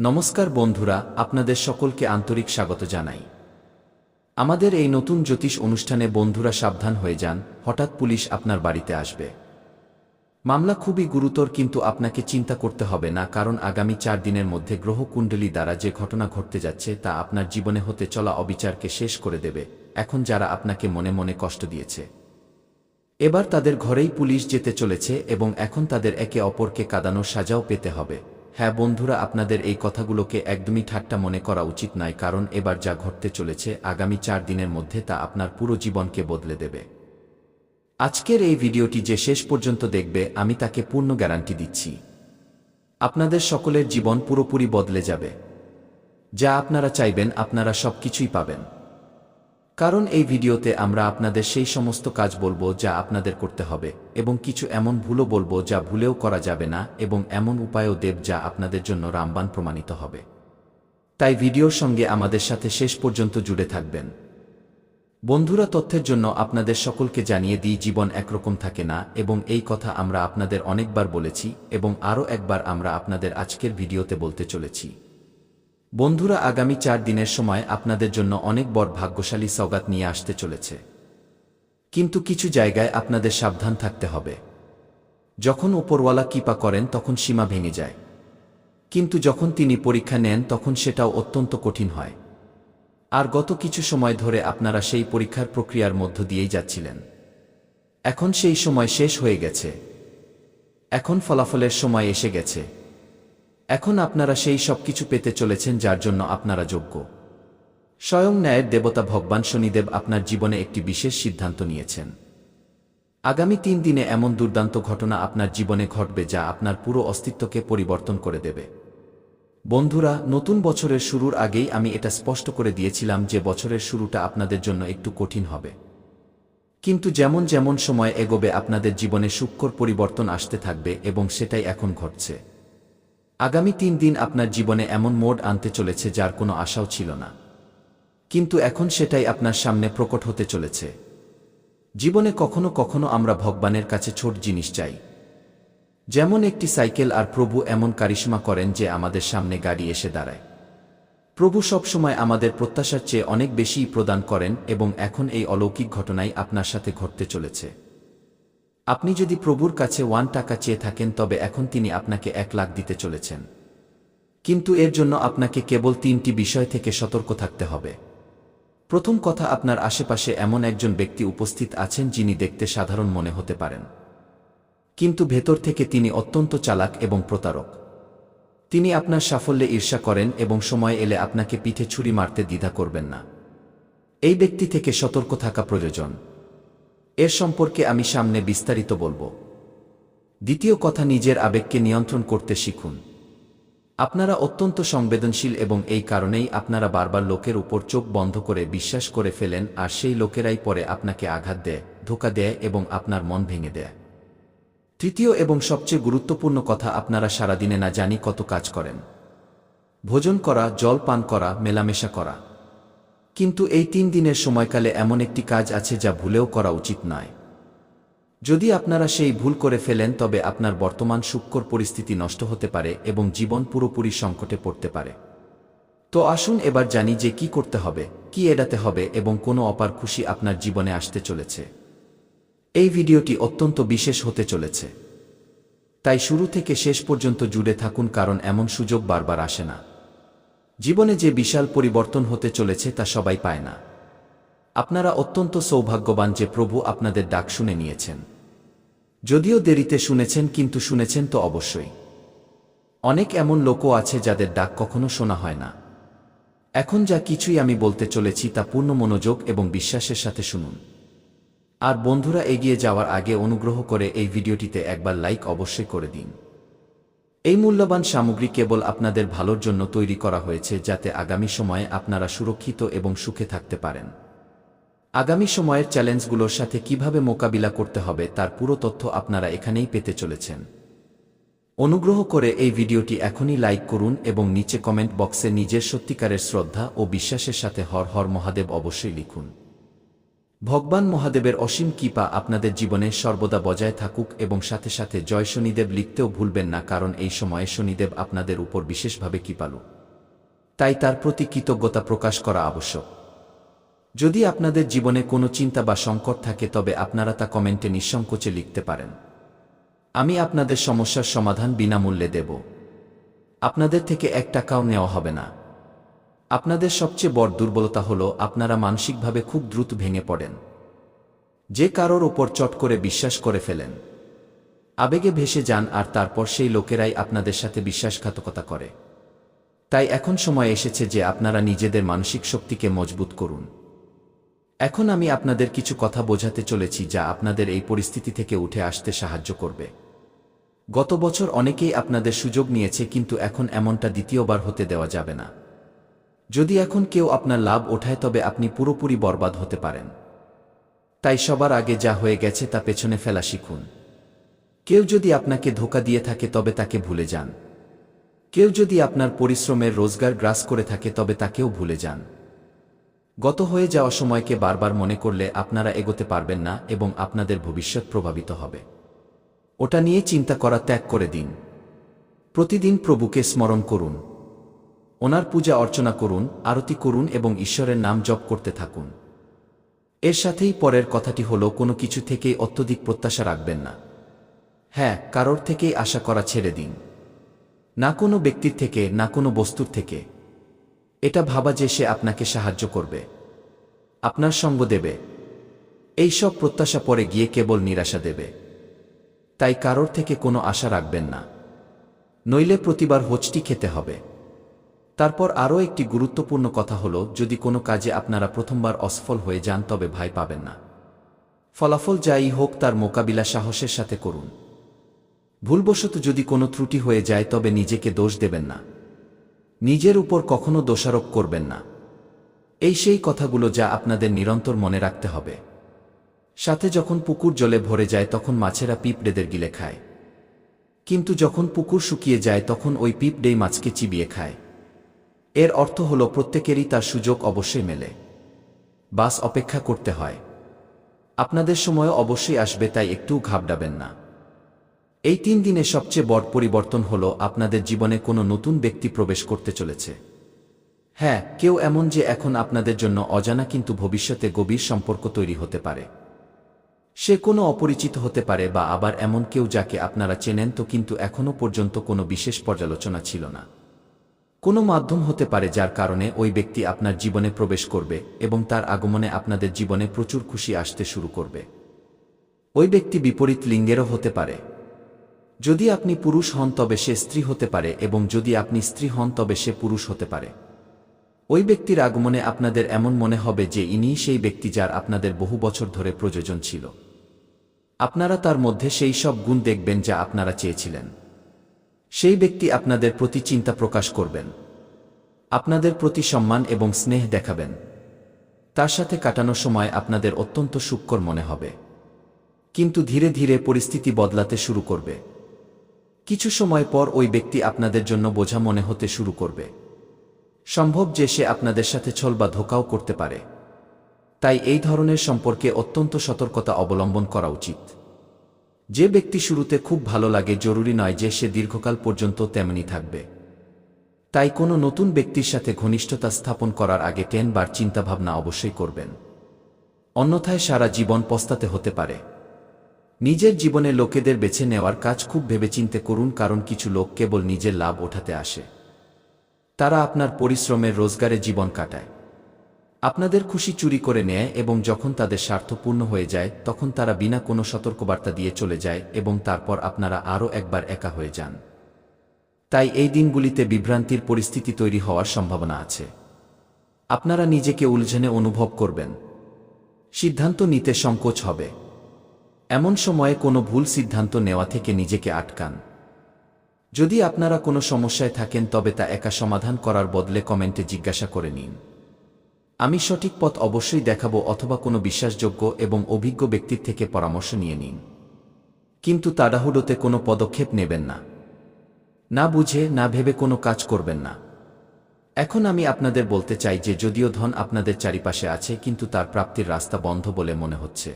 নমস্কার বন্ধুরা, আপনাদের সকলকে আন্তরিক স্বাগত জানাই আমাদের এই নতুন জ্যোতিষ অনুষ্ঠানে। বন্ধুরা সাবধান হয়ে যান, হঠাৎ পুলিশ আপনার বাড়িতে আসবে। মামলা খুবই গুরুতর, কিন্তু আপনাকে চিন্তা করতে হবে না, কারণ আগামী 4 দিনের মধ্যে গ্রহ কুণ্ডলী দ্বারা যে ঘটনা ঘটতে যাচ্ছে তা আপনার জীবনে হতে চলা অবিচারকে শেষ করে দেবে। এখন যারা আপনাকে মনে মনে কষ্ট দিয়েছে, এবার তাদের ঘরেই পুলিশ যেতে চলেছে এবং এখন তাদের একে অপরকে কাঁদানোর সাজাও পেতে হবে। হ্যাঁ বন্ধুরা, আপনাদের এই কথাগুলোকে একদমই ঠাট্টা মনে করা উচিত নয়, কারণ এবার যা ঘটতে চলেছে আগামী 4 দিনের মধ্যে তা আপনার পুরো জীবনকে বদলে দেবে। আজকের এই ভিডিওটি যে শেষ পর্যন্ত দেখবে, আমি তাকে পূর্ণ গ্যারান্টি দিচ্ছি, আপনাদের সকলের জীবন পুরোপুরি বদলে যাবে। যা আপনারা চাইবেন আপনারা সবকিছুই পাবেন, কারণ এই ভিডিওতে আমরা আপনাদের সেই সমস্ত কাজ বলবো যা আপনাদের করতে হবে, এবং কিছু এমন ভুলও বলবো যা ভুলেও করা যাবে না, এবং এমন উপায়ও দেব যা আপনাদের জন্য রামবাণ প্রমাণিত হবে। তাই ভিডিওর সঙ্গে আমাদের সাথে শেষ পর্যন্ত জুড়ে থাকবেন। বন্ধুরা, তথ্যের জন্য আপনাদের সকলকে জানিয়ে দিই, জীবন একরকম থাকে না, এবং এই কথা আমরা আপনাদের অনেকবার বলেছি এবং আরও একবার আমরা আপনাদের আজকের ভিডিওতে বলতে চলেছি। বন্ধুরা, আগামী 4 দিনের সময় আপনাদের জন্য অনেক বড় ভাগ্যশালী সওগাত নিয়ে আসতে চলেছে, কিন্তু কিছু জায়গায় আপনাদের সাবধান থাকতে হবে। যখন ওপরওয়ালা কৃপা করেন তখন সীমা ভেঙে যায়, কিন্তু যখন তিনি পরীক্ষা নেন তখন সেটাও অত্যন্ত কঠিন হয়। আর গত কিছু সময় ধরে আপনারা সেই পরীক্ষার প্রক্রিয়ার মধ্য দিয়েই যাচ্ছিলেন। এখন সেই সময় শেষ হয়ে গেছে, এখন ফলাফলের সময় এসে গেছে। এখন আপনারা সেই সব কিছু পেতে চলেছেন যার জন্য আপনারা যোগ্য। স্বয়ং ন্যায়ের দেবতা ভগবান শনিদেব আপনার জীবনে একটি বিশেষ সিদ্ধান্ত নিয়েছেন। আগামী 3 দিনে এমন দুর্দান্ত ঘটনা আপনার জীবনে ঘটবে যা আপনার পুরো অস্তিত্বকে পরিবর্তন করে দেবে। বন্ধুরা, নতুন বছরের শুরুর আগেই আমি এটা স্পষ্ট করে দিয়েছিলাম যে বছরের শুরুটা আপনাদের জন্য একটু কঠিন হবে, কিন্তু যেমন যেমন সময় এগোবে আপনাদের জীবনে সূক্ষ্ম পরিবর্তন আসতে থাকবে, এবং সেটাই এখন ঘটছে। আগামী 3 দিন আপনার জীবনে এমন মোড় আনতে চলেছে যার কোনো আশাও ছিল না, কিন্তু এখন সেটাই আপনার সামনে প্রকট হতে চলেছে। জীবনে কখনো কখনো আমরা ভগবানের কাছে ছোট জিনিস চাই, যেমন একটি সাইকেল, আর প্রভু এমন কারিশমা করেন যে আমাদের সামনে গাড়ি এসে দাঁড়ায়। প্রভু সবসময় আমাদের প্রত্যাশার চেয়ে অনেক বেশিই প্রদান করেন, এবং এখন এই অলৌকিক ঘটনাই আপনার সাথে ঘটতে চলেছে। আপনি যদি প্রভুর কাছে 1 টাকা চেয়ে থাকেন, তবে এখন তিনি আপনাকে 1 লাখ দিতে চলেছেন, কিন্তু এর জন্য আপনাকে কেবল 3টি বিষয় থেকে সতর্ক থাকতে হবে। প্রথম কথা, আপনার আশেপাশে এমন একজন ব্যক্তি উপস্থিত আছেন যিনি দেখতে সাধারণ মনে হতে পারেন, কিন্তু ভেতর থেকে তিনি অত্যন্ত চালাক এবং প্রতারক। তিনি আপনার সাফল্যে ঈর্ষা করেন এবং সময় এলে আপনাকে পিঠে ছুরি মারতে দ্বিধা করবেন না। এই ব্যক্তি থেকে সতর্ক থাকা প্রয়োজন। এর সম্পর্কে আমি সামনে বিস্তারিত বলবো। দ্বিতীয় কথা, নিজের আবেগকে নিয়ন্ত্রণ করতে শিখুন। আপনারা অত্যন্ত সংবেদনশীল, এবং এই কারণেই আপনারা বারবার লোকের উপর চোখ বন্ধ করে বিশ্বাস করে ফেলেন, আর সেই লোকেরাই পরে আপনাকে আঘাত দেয়, ধোঁকা দেয় এবং আপনার মন ভেঙে দেয়। তৃতীয় এবং সবচেয়ে গুরুত্বপূর্ণ কথা, আপনারা সারাদিনে না জানি কত কাজ করেন। ভোজন করা, জল পান করা, মেলামেশা করা, কিন্তু এই 3 দিনের সময়কালে এমন একটি কাজ আছে যা ভুলেও করা উচিত নয়। যদি আপনারা সেই ভুল করে ফেলেন, তবে আপনার বর্তমান সূক্ষ্ম পরিস্থিতি নষ্ট হতে পারে এবং জীবন পুরোপুরি সংকটে পড়তে পারে। তো আসুন এবার জানি যে কি করতে হবে, কি এড়াতে হবে, এবং কোনো অপার খুশি আপনার জীবনে আসতে চলেছে। এই ভিডিওটি অত্যন্ত বিশেষ হতে চলেছে, তাই শুরু থেকে শেষ পর্যন্ত জুড়ে থাকুন, কারণ এমন সুযোগ বারবার আসে না। জীবনে যে বিশাল পরিবর্তন হতে চলেছে তা সবাই পায় না। আপনারা অত্যন্ত সৌভাগ্যবান যে প্রভু আপনাদের ডাক শুনে নিয়েছেন। যদিও দেরিতে শুনেছেন, কিন্তু শুনেছেন তো অবশ্যই। অনেক এমন লোকও আছে যাদের ডাক কখনো শোনা হয় না। এখন যা কিছুই আমি বলতে চলেছি তা পূর্ণ মনোযোগ এবং বিশ্বাসের সাথে শুনুন। আর বন্ধুরা, এগিয়ে যাওয়ার আগে অনুগ্রহ করে এই ভিডিওটিতে একবার লাইক অবশ্যই করে দিন। এই মূল্যবান সামগ্রী কেবল আপনাদের ভালোর জন্য তৈরি করা হয়েছে, যাতে আগামী সময়ে আপনারা সুরক্ষিত এবং সুখে থাকতে পারেন। আগামী সময়ের চ্যালেঞ্জগুলোর সাথে কিভাবে মোকাবিলা করতে হবে তার পুরো তথ্য আপনারা এখানেই পেতে চলেছেন। অনুগ্রহ করে এই ভিডিওটি এখনই লাইক করুন এবং নিচে কমেন্ট বক্সে নিজের সত্যিকারের শ্রদ্ধা ও বিশ্বাসের সাথে হর হর মহাদেব অবশ্যই লিখুন। ভগবান মহাদেবের অসীম কৃপা আপনাদের জীবনে সর্বদা বজায় থাকুক এবং সাথে সাথে জয় শনিদেব লিখতেও ভুলবেন না, কারণ এই সময়ে শনিদেব আপনাদের উপর বিশেষভাবে কৃপালু, তাই তার প্রতি কৃতজ্ঞতা প্রকাশ করা আবশ্যক। যদি আপনাদের জীবনে কোনো চিন্তা বা সংকট থাকে তবে আপনারা তা কমেন্টে নিঃসংকোচে লিখতে পারেন। আমি আপনাদের সমস্যার সমাধান বিনামূল্যে দেব। আপনাদের থেকে 1 টাকাও নেওয়া হবে না। আপনাদের সবচেয়ে বড় দুর্বলতা হল আপনারা মানসিকভাবে খুব দ্রুত ভেঙে পড়েন। যে কারোর ওপর চট করে বিশ্বাস করে ফেলেন, আবেগে ভেসে যান, আর তারপর সেই লোকেরাই আপনাদের সাথে বিশ্বাসঘাতকতা করে। তাই এখন সময় এসেছে যে আপনারা নিজেদের মানসিক শক্তিকে মজবুত করুন। এখন আমি আপনাদের কিছু কথা বোঝাতে চলেছি যা আপনাদের এই পরিস্থিতি থেকে উঠে আসতে সাহায্য করবে। গত বছর অনেকেই আপনাদের সুযোগ নিয়েছে, কিন্তু এখন এমনটা দ্বিতীয়বার হতে দেওয়া যাবে না। যদি এখন কেউ আপনার লাভ ওঠায় তবে আপনি পুরোপুরি বরবাদ হতে পারেন। তাই সবার আগে যা হয়ে গেছে তা পেছনে ফেলা শিখুন। কেউ যদি আপনাকে ধোঁকা দিয়ে থাকে তবে তাকে ভুলে যান। কেউ যদি আপনার পরিশ্রমের রোজগার গ্রাস করে থাকে তবে তাকেও ভুলে যান। গত হয়ে যাওয়া সময়কে বারবার মনে করলে আপনারা এগোতে পারবেন না এবং আপনাদের ভবিষ্যৎ প্রভাবিত হবে। ওটা নিয়ে চিন্তা করা ত্যাগ করে দিন। প্রতিদিন প্রভুকে স্মরণ করুন, ওনার পূজা অর্চনা করুন, আরতি করুন এবং ঈশ্বরের নাম জপ করতে থাকুন। এর সাথেই পরের কথাটি হলো, কোনো কিছু থেকেই অত্যধিক প্রত্যাশা রাখবেন না। হ্যাঁ, কারোর থেকেই আশা করা ছেড়ে দিন। না কোনো ব্যক্তির থেকে, না কোনো বস্তুর থেকে। এটা ভাবা যে সে আপনাকে সাহায্য করবে, আপনার সঙ্গ দেবে, এই সব প্রত্যাশা পরে গিয়ে কেবল নিরাশা দেবে। তাই কারোর থেকে কোনো আশা রাখবেন না, নইলে প্রতিবার হোঁচটি খেতে হবে। তারপর আরও একটি গুরুত্বপূর্ণ কথা হলো, যদি কোনো কাজে আপনারা প্রথমবার অসফল হয়ে যান তবে ভয় পাবেন না। ফলাফল যাই হোক তার মোকাবিলা সাহসের সাথে করুন। ভুলবশত যদি কোনো ত্রুটি হয়ে যায় তবে নিজেকে দোষ দেবেন না, নিজের উপর কখনো দোষারোপ করবেন না। এই সেই কথাগুলো যা আপনাদের নিরন্তর মনে রাখতে হবে। সাথে যখন পুকুর জলে ভরে যায় তখন মাছেরা পিঁপড়েদের গিলে খায়, কিন্তু যখন পুকুর শুকিয়ে যায় তখন ওই পিঁপড়েই মাছকে চিবিয়ে খায়। এর অর্থ হলো প্রত্যেকেরই তার সুযোগ অবশ্যই মেলে, বাস অপেক্ষা করতে হয়। আপনাদের সময়ও অবশ্যই আসবে, তাই একটু ঘাবড়াবেন না। এই 3 দিনে সবচেয়ে বড় পরিবর্তন হলো আপনাদের জীবনে কোনো নতুন ব্যক্তি প্রবেশ করতে চলেছে। হ্যাঁ, কেউ এমন যে এখন আপনাদের জন্য অজানা, কিন্তু ভবিষ্যতে গভীর সম্পর্ক তৈরি হতে পারে। সে কোনো অপরিচিত হতে পারে বা আবার এমন কেউ যাকে আপনারা চেনেন তো, কিন্তু এখনও পর্যন্ত কোনো বিশেষ পর্যালোচনা ছিল না। কোনো মাধ্যম হতে পারে যার কারণে ওই ব্যক্তি আপনার জীবনে প্রবেশ করবে এবং তার আগমনে আপনাদের জীবনে প্রচুর খুশি আসতে শুরু করবে। ওই ব্যক্তি বিপরীত লিঙ্গেরও হতে পারে। যদি আপনি পুরুষ হন তবে সে স্ত্রী হতে পারে, এবং যদি আপনি স্ত্রী হন তবে সে পুরুষ হতে পারে। ওই ব্যক্তির আগমনে আপনাদের এমন মনে হবে যে ইনিই সেই ব্যক্তি যার আপনাদের বহু বছর ধরে প্রয়োজন ছিল। আপনারা তার মধ্যে সেই সব গুণ দেখবেন যা আপনারা চেয়েছিলেন। সেই ব্যক্তি আপনাদের প্রতি চিন্তা প্রকাশ করবেন, আপনাদের প্রতি সম্মান এবং স্নেহ দেখাবেন। তার সাথে কাটানো সময় আপনাদের অত্যন্ত সুখকর মনে হবে। কিন্তু ধীরে ধীরে পরিস্থিতি বদলাতে শুরু করবে। কিছু সময় পর ওই ব্যক্তি আপনাদের জন্য বোঝা মনে হতে শুরু করবে। সম্ভব যে সে আপনাদের সাথে ছল বা ধোঁকাও করতে পারে। তাই এই ধরনের সম্পর্কে অত্যন্ত সতর্কতা অবলম্বন করা উচিত। যে ব্যক্তি শুরুতে খুব ভালো লাগে জরুরি নয় যে সে দীর্ঘকাল পর্যন্ত তেমনি থাকবে। তাই কোনো নতুন ব্যক্তির সাথে ঘনিষ্ঠতা স্থাপন করার আগে 10 বার চিন্তাভাবনা অবশ্যই করবেন, অন্যথায় সারা জীবন পস্তাতে হতে পারে। নিজের জীবনে লোকেদের বেছে নেওয়ার কাজ খুব ভেবেচিন্তে করুন, কারণ কিছু লোক কেবল নিজের লাভ ওঠাতে আসে। তারা আপনার পরিশ্রমের রোজগারে জীবন কাটায়, আপনাদের খুশি চুরি করে নেয় এবং যখন তাদের স্বার্থ পূর্ণ হয়ে যায় তখন তারা বিনা কোনো সতর্কবার্তা দিয়ে চলে যায় এবং তারপর আপনারা আরও একবার একা হয়ে যান। তাই এই দিনগুলিতে বিভ্রান্তির পরিস্থিতি তৈরি হওয়ার সম্ভাবনা আছে। আপনারা নিজেকে উলঝনে অনুভব করবেন, সিদ্ধান্ত নিতে সংকোচ হবে। এমন সময়ে কোনো ভুল সিদ্ধান্ত নেওয়া থেকে নিজেকে আটকান। যদি আপনারা কোনো সমস্যায় থাকেন তবে তা একা সমাধান করার বদলে কমেন্টে জিজ্ঞাসা করে নিন। আমি সঠিক পথ অবশ্যই দেখাবো, অথবা কোনো বিশ্বাসযোগ্য এবং অভিজ্ঞ ব্যক্তির থেকে পরামর্শ নিয়ে নিন। কিন্তু তাড়াহুড়োতে কোনো পদক্ষেপ নেবেন না, না বুঝে না ভেবে কোনো কাজ করবেন না। এখন আমি আপনাদের বলতে চাই যে যদিও ধন আপনাদের চারিপাশে আছে কিন্তু তার প্রাপ্তির রাস্তা বন্ধ বলে মনে হচ্ছে।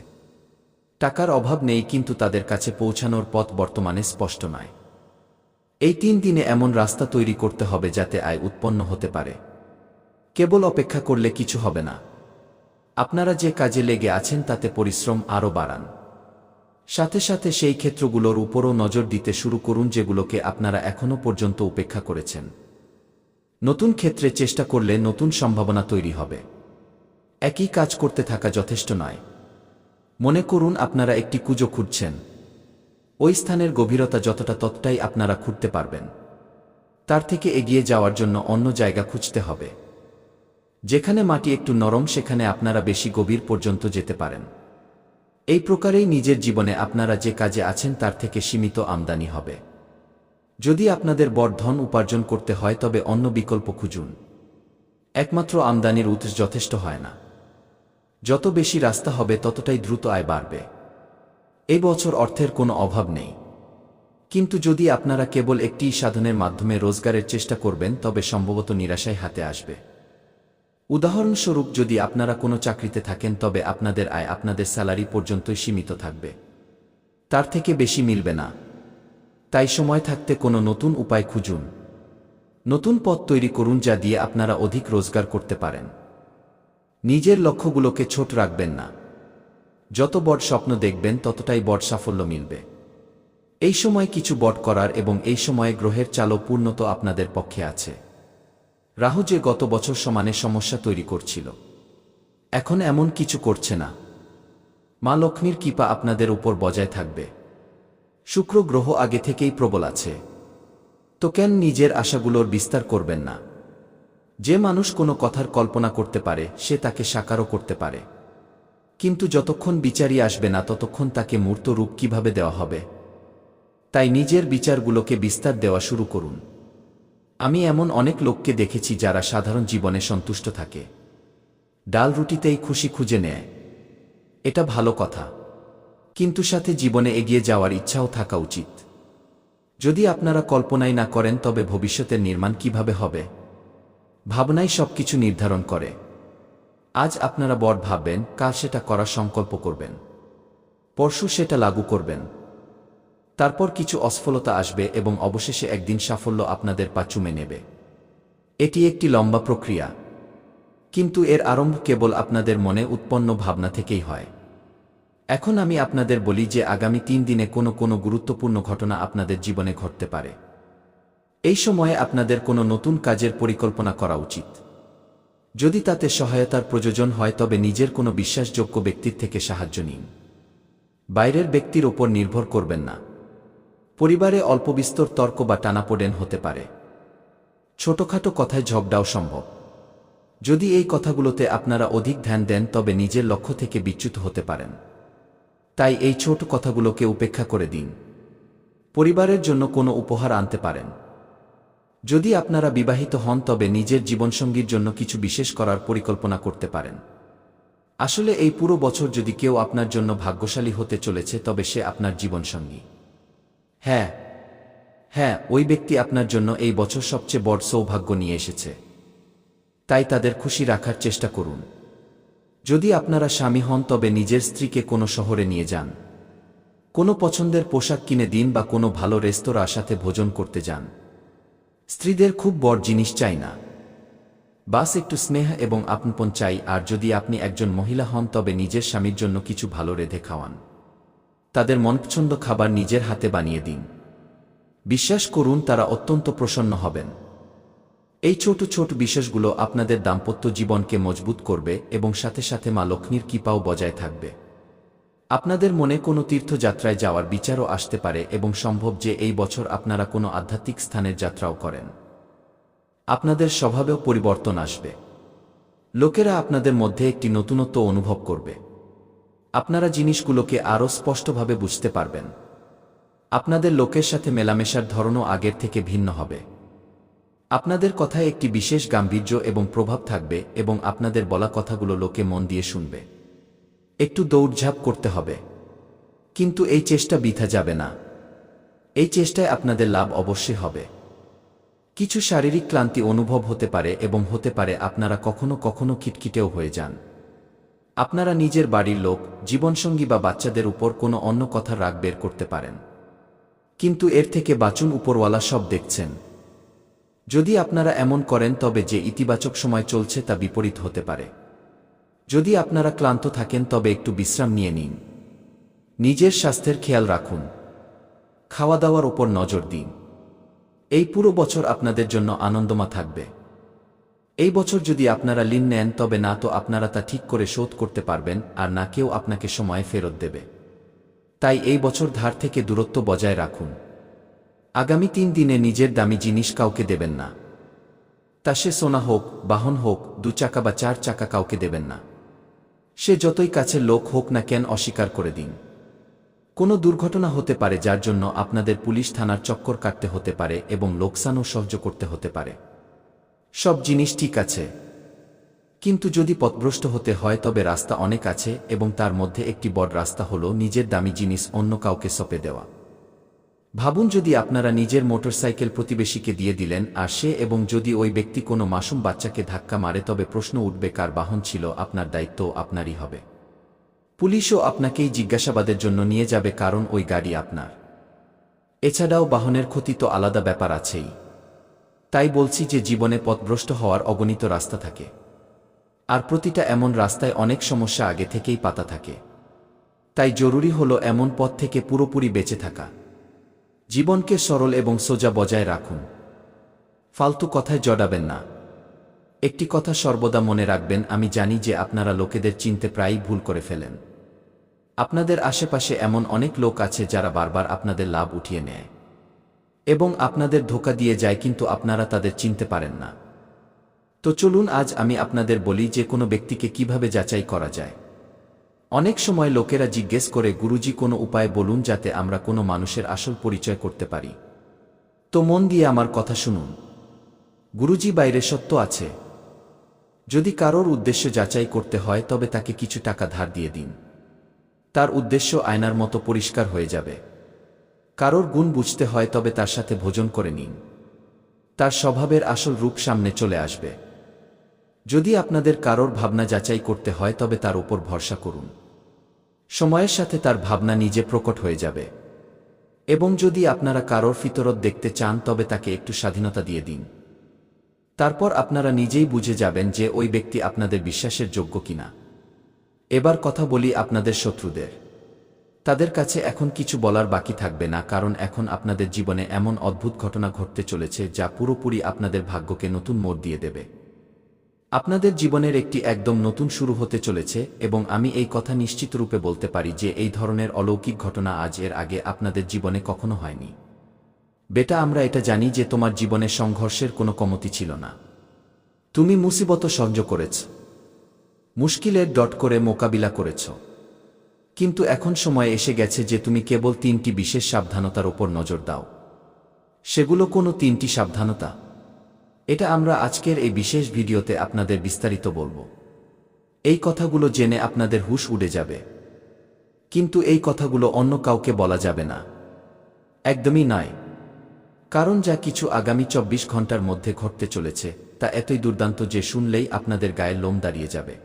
টাকার অভাব নেই কিন্তু তাদের কাছে পৌঁছানোর পথ বর্তমানে স্পষ্ট নয়। এই 3 দিনে এমন রাস্তা তৈরি করতে হবে যাতে আয় উৎপন্ন হতে পারে। কেবল অপেক্ষা করলে কিছু হবে না। আপনারা যে কাজে লেগে আছেন তাতে পরিশ্রম আরও বাড়ান। সাথে সাথে সেই ক্ষেত্রগুলোর উপরও নজর দিতে শুরু করুন যেগুলোকে আপনারা এখনও পর্যন্ত উপেক্ষা করেছেন। নতুন ক্ষেত্রে চেষ্টা করলে নতুন সম্ভাবনা তৈরি হবে। একই কাজ করতে থাকা যথেষ্ট নয়। মনে করুন আপনারা একটি কুঁজো খুঁড়ছেন। ওই স্থানের গভীরতা যতটা ততটাই আপনারা খুঁড়তে পারবেন। তার থেকে এগিয়ে যাওয়ার জন্য অন্য জায়গা খুঁজতে হবে। যেখানে মাটি একটু নরম সেখানে আপনারা বেশি গভীর পর্যন্ত যেতে পারেন। এই প্রকারেই নিজের জীবনে আপনারা যে কাজে আছেন তার থেকে সীমিত আমদানি হবে। যদি আপনাদের বড় ধন উপার্জন করতে হয় তবে অন্য বিকল্প খুঁজুন। একমাত্র আমদানির উৎস যথেষ্ট হয় না। যত বেশি রাস্তা হবে ততটাই দ্রুত আয় বাড়বে। এই বছর অর্থের কোনো অভাব নেই। কিন্তু যদি আপনারা কেবল একটি সাধনের মাধ্যমে রোজগারের চেষ্টা করবেন তবে সম্ভবত নিরাশায় হাতে আসবে। উদাহরণস্বরূপ যদি আপনারা কোনো চাকরিতে থাকেন তবে আপনাদের আয় আপনাদের স্যালারি পর্যন্তই সীমিত থাকবে। তার থেকে বেশি মিলবে না। তাই সময় থাকতে কোনো নতুন উপায় খুঁজুন। নতুন পথ তৈরি করুন যা দিয়ে আপনারা অধিক রোজগার করতে পারেন। নিজের লক্ষ্যগুলোকে ছোট রাখবেন না। যত বড় স্বপ্ন দেখবেন ততটাই বড় সাফল্য মিলবে। এই সময় কিছু বড় করার এবং এই সময়ে গ্রহের চালও পূর্ণত আপনাদের পক্ষে আছে। রাহু যে গত বছর সমানে সমস্যা তৈরি করছিল, এখন এমন কিছু করছে না। মা লক্ষ্মীর কৃপা আপনাদের উপর বজায় থাকবে। শুক্র গ্রহ আগে থেকেই প্রবল আছে। তো কেন নিজের আশাগুলোর বিস্তার করবেন না? যে মানুষ কোনো কথার কল্পনা করতে পারে সে তাকে সাকারও করতে পারে। কিন্তু যতক্ষণ বিচারই আসবে না ততক্ষণ তাকে মূর্ত রূপ কিভাবে দেওয়া হবে? তাই নিজের বিচারগুলোকে বিস্তার দেওয়া শুরু করুন। আমি এমন অনেক লোককে দেখেছি যারা সাধারণ জীবনে সন্তুষ্ট থাকে। ডাল রুটিতেই খুশি খুঁজে নেয়। এটা ভালো কথা, কিন্তু সাথে জীবনে এগিয়ে যাওয়ার ইচ্ছাও থাকা উচিত। যদি আপনারা কল্পনাই না করেন তবে ভবিষ্যতের নির্মাণ কিভাবে হবে? ভাবনাই সবকিছু নির্ধারণ করে। আজ আপনারা বড় ভাববেন, কাল সেটা করার সংকল্প করবেন, পরশু সেটা লাগু করবেন। তারপর কিছু অসফলতা আসবে এবং অবশেষে একদিন সাফল্য আপনাদের পা চুমে নেবে। এটি একটি লম্বা প্রক্রিয়া, কিন্তু এর আরম্ভ কেবল আপনাদের মনে উৎপন্ন ভাবনা থেকেই হয়। এখন আমি আপনাদের বলি যে আগামী 3 দিনে কোনো গুরুত্বপূর্ণ ঘটনা আপনাদের জীবনে ঘটতে পারে। এই সময়ে আপনাদের কোনো নতুন কাজের পরিকল্পনা করা উচিত। যদি তাতে সহায়তার প্রয়োজন হয় তবে নিজের কোনো বিশ্বাসযোগ্য ব্যক্তির থেকে সাহায্য নিন। বাইরের ব্যক্তির ওপর নির্ভর করবেন না। পরিবারে অল্পবিস্তর তর্ক বা টানাপোড়েন হতে পারে। ছোটখাটো কথায় ঝগড়াও সম্ভব। যদি এই কথাগুলোতে আপনারা অধিক ধ্যান দেন তবে নিজের লক্ষ্য থেকে বিচ্যুত হতে পারেন। তাই এই ছোট কথাগুলোকে উপেক্ষা করে দিন। পরিবারের জন্য কোনো উপহার আনতে পারেন। যদি আপনারা বিবাহিত হন তবে নিজের জীবনসঙ্গীর জন্য কিছু বিশেষ করার পরিকল্পনা করতে পারেন। আসলে এই পুরো বছর যদি কেউ আপনার জন্য ভাগ্যশালী হতে চলেছে তবে সে আপনার জীবনসঙ্গী। হ্যাঁ, ওই ব্যক্তি আপনার জন্য এই বছর সবচেয়ে বড় সৌভাগ্য নিয়ে এসেছে। তাই তাদের খুশি রাখার চেষ্টা করুন। যদি আপনারা স্বামী হন তবে নিজের স্ত্রীকে কোনো শহরে নিয়ে যান। কোনো পছন্দের পোশাক কিনে দিন বা কোনো ভালো রেস্তোরাঁর সাথে ভোজন করতে যান। স্ত্রীদের খুব বড় জিনিস চাই না, বাস একটু স্নেহ এবং আপনপন চাই। আর যদি আপনি একজন মহিলা হন তবে নিজের স্বামীর জন্য কিছু ভালো রেঁধে খাওয়ান। তাদের মনপছন্দ খাবার নিজের হাতে বানিয়ে দিন। বিশ্বাস করুন তারা অত্যন্ত প্রসন্ন হবেন। এই ছোট ছোট বিষয়গুলো আপনাদের দাম্পত্য জীবনকে মজবুত করবে এবং সাথে সাথে মা লক্ষ্মীর কৃপাও বজায় থাকবে। আপনাদের মনে কোনো তীর্থযাত্রায় যাওয়ার বিচারও আসতে পারে এবং সম্ভব যে এই বছর আপনারা কোনো আধ্যাত্মিক স্থানের যাত্রাও করেন। আপনাদের স্বভাবেও পরিবর্তন আসবে। লোকেরা আপনাদের মধ্যে একটি নতুনত্ব অনুভব করবে। আপনারা জিনিসগুলোকে আরও স্পষ্টভাবে বুঝতে পারবেন। আপনাদের লোকের সাথে মেলামেশার ধরনও আগের থেকে ভিন্ন হবে। আপনাদের কথায় একটি বিশেষ গাম্ভীর্য এবং প্রভাব থাকবে এবং আপনাদের বলা কথাগুলো লোকে মন দিয়ে শুনবে। একটু দৌড়ঝাঁপ করতে হবে, কিন্তু এই চেষ্টা বৃথা যাবে না। এই চেষ্টায় আপনাদের লাভ অবশ্যই হবে। কিছু শারীরিক ক্লান্তি অনুভব হতে পারে এবং হতে পারে আপনারা কখনো কখনো খিটখিটেও হয়ে যান। আপনারা নিজের বাড়ির লোক, জীবনসঙ্গী বা বাচ্চাদের উপর কোনো অন্য কথার রাগ বের করতে পারেন। কিন্তু এর থেকে বাঁচুন, উপরওয়ালা সব দেখছেন। যদি আপনারা এমন করেন তবে যে ইতিবাচক সময় চলছে তা বিপরীত হতে পারে। যদি আপনারা ক্লান্ত থাকেন তবে একটু বিশ্রাম নিয়ে নিন। নিজের স্বাস্থ্যের খেয়াল রাখুন। খাওয়া দাওয়ার ওপর নজর দিন। এই পুরো বছর আপনাদের জন্য আনন্দময় থাকবে। এই বছর যদি আপনারা ঋণ নেন তবে না তো আপনারা তা ঠিক করে শোধ করতে পারবেন আর না কেউ আপনাকে সময়ে ফেরত দেবে। তাই এই বছর ধার থেকে দূরত্ব বজায় রাখুন। আগামী 3 দিনে নিজের দামি জিনিস কাউকে দেবেন না। তা সে সোনা হোক, বাহন হোক, 2 চাকা বা 4 চাকা কাউকে দেবেন না। সে যতই কাছের লোক হোক না কেন অস্বীকার করে দিন। কোনো দুর্ঘটনা হতে পারে যার জন্য আপনাদের পুলিশ থানার চক্কর কাটতে হতে পারে এবং লোকসানও সহ্য করতে হতে পারে। সব জিনিস ঠিক আছে, কিন্তু যদি পথভ্রষ্ট হতে হয় তবে রাস্তা অনেক আছে এবং তার মধ্যে একটি বড় রাস্তা হলো নিজের দামি জিনিস অন্য কাউকে সঁপে দেওয়া। ভাবুন, যদি আপনারা নিজের মোটরসাইকেল প্রতিবেশীকে দিয়ে দিলেন আর সে এবং যদি ওই ব্যক্তি কোনো মাসুম বাচ্চাকে ধাক্কা মারে তবে প্রশ্ন উঠবে কার বাহন ছিল, আপনার দায়িত্ব আপনারই হবে। পুলিশও আপনাকেই জিজ্ঞাসাবাদের জন্য নিয়ে যাবে কারণ ওই গাড়ি আপনার। এছাড়াও বাহনের ক্ষতি তো আলাদা ব্যাপার আছেই। তাই বলছি যে জীবনে পথভ্রষ্ট হওয়ার অগণিত রাস্তা থাকে, আর প্রতিটা এমন রাস্তায় অনেক সমস্যা আগে থেকেই পাতা থাকে। তাই জরুরি হলো এমন পথ থেকে পুরোপুরি বেঁচে থাকা। জীবনকে সরল এবং সোজা বজায় রাখুন। ফালতু কথায় জড়াবেন না। একটি কথা সর্বদা মনে রাখবেন, আমি জানি যে আপনারা লোকেদের চিনতে প্রায়ই ভুল করে ফেলেন। আপনাদের আশেপাশে এমন অনেক লোক আছে যারা বারবার আপনাদের লাভ উঠিয়ে নেয় এবং আপনাদের ধোঁকা দিয়ে যায়, কিন্তু আপনারা তাদের চিনতে পারেন না। তো চলুন আজ আমি আপনাদের বলি যে কোনো ব্যক্তিকে কিভাবে যাচাই করা যায়। অনেক সময় লোকেরা জিজ্ঞেস করে, গুরুজি কোনো উপায় বলুন যাতে আমরা কোনো মানুষের আসল পরিচয় করতে পারি। তো মন দিয়ে আমার কথা শুনুন। গুরুজি, বাইরে সত্য আছে। যদি কারোর উদ্দেশ্য যাচাই করতে হয় তবে তাকে কিছু টাকা ধার দিয়ে দিন। তার উদ্দেশ্য আয়নার মতো পরিষ্কার হয়ে যাবে। কারোর গুণ বুঝতে হয় তবে তার সাথে ভোজন করে নিন। তার স্বভাবের আসল রূপ সামনে চলে আসবে। যদি আপনাদের কারোর ভাবনা যাচাই করতে হয় তবে তার উপর ভরসা করুন। সময়ের সাথে তার ভাবনা নিজে প্রকট হয়ে যাবে। এবং যদি আপনারা কারোর ফিতরত দেখতে চান তবে তাকে একটু স্বাধীনতা দিয়ে দিন। তারপর আপনারা নিজেই বুঝে যাবেন যে ওই ব্যক্তি আপনাদের বিশ্বাসের যোগ্য কিনা। এবার কথা বলি আপনাদের শত্রুদের। তাদের কাছে এখন কিছু বলার বাকি থাকবে না, কারণ এখন আপনাদের জীবনে এমন অদ্ভুত ঘটনা ঘটতে চলেছে যা পুরোপুরি আপনাদের ভাগ্যকে নতুন মোড় দিয়ে দেবে। আপনাদের জীবনের একটি একদম নতুন শুরু হতে চলেছে এবং আমি এই কথা নিশ্চিত রূপে বলতে পারি যে এই ধরনের অলৌকিক ঘটনা আজ এর আগে আপনাদের জীবনে কখনো হয়নি। বেটা, আমরা এটা জানি যে তোমার জীবনে সংঘর্ষের কোনো কমতি ছিল না। তুমি মুসিবত সহ্য করেছ, মুশকিলের ডট করে মোকাবিলা করেছ। কিন্তু এখন সময় এসে গেছে যে তুমি কেবল 3টি বিশেষ সাবধানতার ওপর নজর দাও। সেগুলো কোনো 3টি সাবধানতা, এটা আমরা আজকের এই বিশেষ ভিডিওতে আপনাদের বিস্তারিত বলবো। এই কথাগুলো জেনে আপনাদের হুঁশ উড়ে যাবে, কিন্তু এই কথাগুলো অন্য কাউকে বলা যাবে না। একদমই নয়, কারণ যা কিছু আগামী 24 ঘন্টার মধ্যে ঘটতে চলেছে তা এতই দুর্দান্ত যে শুনলেই আপনাদের গায়ে লোম দাঁড়িয়ে যাবে।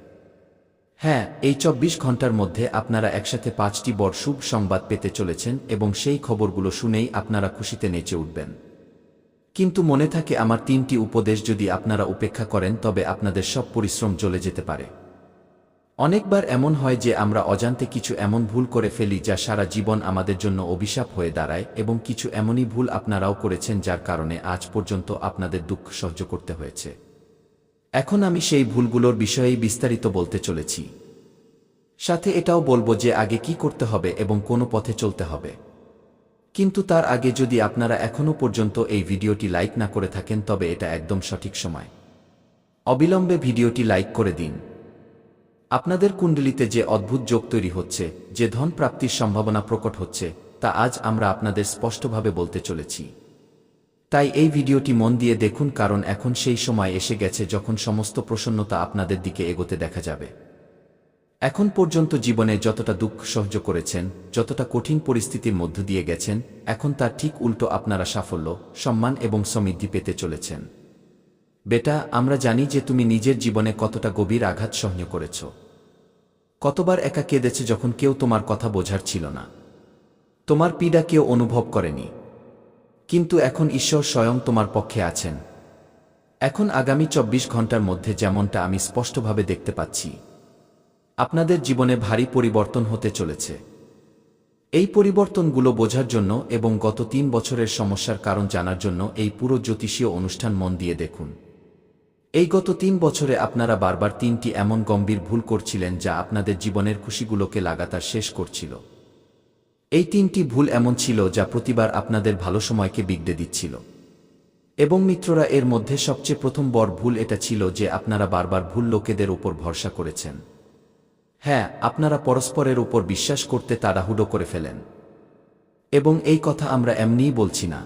হ্যাঁ, এই 24 ঘন্টার মধ্যে আপনারা একসাথে 5টি বড় শুভ সংবাদ পেতে চলেছেন এবং সেই খবরগুলো শুনেই আপনারা খুশিতে নেচে উঠবেন। কিন্তু মনে থাকে আমার 3টি উপদেশ যদি আপনারা উপেক্ষা করেন তবে আপনাদের সব পরিশ্রম জ্বলে যেতে পারে। অনেকবার এমন হয় যে আমরা অজান্তে কিছু এমন ভুল করে ফেলি যা সারা জীবন আমাদের জন্য অভিশাপ হয়ে দাঁড়ায়, এবং কিছু এমনই ভুল আপনারাও করেছেন যার কারণে আজ পর্যন্ত আপনাদের দুঃখ সহ্য করতে হয়েছে। এখন আমি সেই ভুলগুলোর বিষয়েই বিস্তারিত বলতে চলেছি। সাথে এটাও বলবো যে আগে কি করতে হবে এবং কোন পথে চলতে হবে। কিন্তু তার আগে যদি আপনারা এখনো পর্যন্ত এই ভিডিওটি লাইক না করে থাকেন তবে এটা একদম সঠিক সময়। অবিলম্বে ভিডিওটি লাইক করে দিন। আপনাদের কুণ্ডলিতে যে অদ্ভুত যোগ তৈরি হচ্ছে, যে ধন প্রাপ্তির সম্ভাবনা প্রকট হচ্ছে, তা আজ আমরা আপনাদের স্পষ্টভাবে বলতে চলেছি। তাই এই ভিডিওটি মন দিয়ে দেখুন, কারণ এখন সেই সময় এসে গেছে যখন সমস্ত প্রসন্নতা আপনাদের দিকে এগোতে দেখা যাবে। এখন পর্যন্ত জীবনে যতটা দুঃখ সহ্য করেছেন, যতটা কঠিন পরিস্থিতির মধ্য দিয়ে গেছেন, এখন তার ঠিক উল্টো আপনারা সাফল্য, সম্মান এবং সমৃদ্ধি পেতে চলেছেন। বেটা, আমরা জানি যে তুমি নিজের জীবনে কতটা গভীর আঘাত সহ্য করেছ। কতবার একা কেঁদেছ যখন কেউ তোমার কথা বোঝার ছিল না। তোমার পীড়া কেউ অনুভব করেনি। কিন্তু এখন ঈশ্বর স্বয়ং তোমার পক্ষে আছেন। এখন আগামী ২৪ ঘন্টার মধ্যে যেমনটা আমি স্পষ্টভাবে দেখতে পাচ্ছি, আপনাদের জীবনে ভারী পরিবর্তন হতে চলেছে। এই পরিবর্তনগুলো বোঝার জন্য এবং গত ৩ বছরের সমস্যার কারণ জানার জন্য এই পুরো জ্যোতিষীয় অনুষ্ঠান মন দিয়ে দেখুন। এই গত ৩ বছরে আপনারা বারবার ৩টি এমন গম্ভীর ভুল করছিলেন যা আপনাদের জীবনের খুশিগুলোকে লাগাতার শেষ করছিল। এই ৩টি ভুল এমন ছিল যা প্রতিবার আপনাদের ভালো সময়কে বিগড়ে দিচ্ছিল। এবং মিত্ররা, এর মধ্যে সবচেয়ে প্রথম বড় ভুল এটা ছিল যে আপনারা বারবার ভুল লোকেদের উপর ভরসা করেছেন। হ্যাঁ, আপনারা পরস্পরের উপর বিশ্বাস করতে তাড়াহুড়ো করে ফেলেন। এবং এই কথা আমরা এমনিই বলছি না।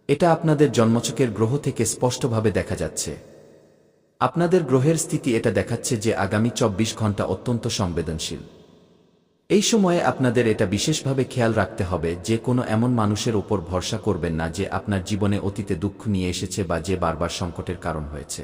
এটা আপনাদের জন্মছকের গ্রহ থেকে স্পষ্টভাবে দেখা যাচ্ছে। আপনাদের গ্রহের স্থিতি এটা দেখাচ্ছে যে আগামী ২৪ ঘন্টা অত্যন্ত সংবেদনশীল। এই সময়ে আপনাদের এটা বিশেষভাবে খেয়াল রাখতে হবে যে কোনো এমন মানুষের ওপর ভরসা করবেন না যে আপনার জীবনে অতীতে দুঃখ নিয়ে এসেছে বা যে বারবার সংকটের কারণ হয়েছে।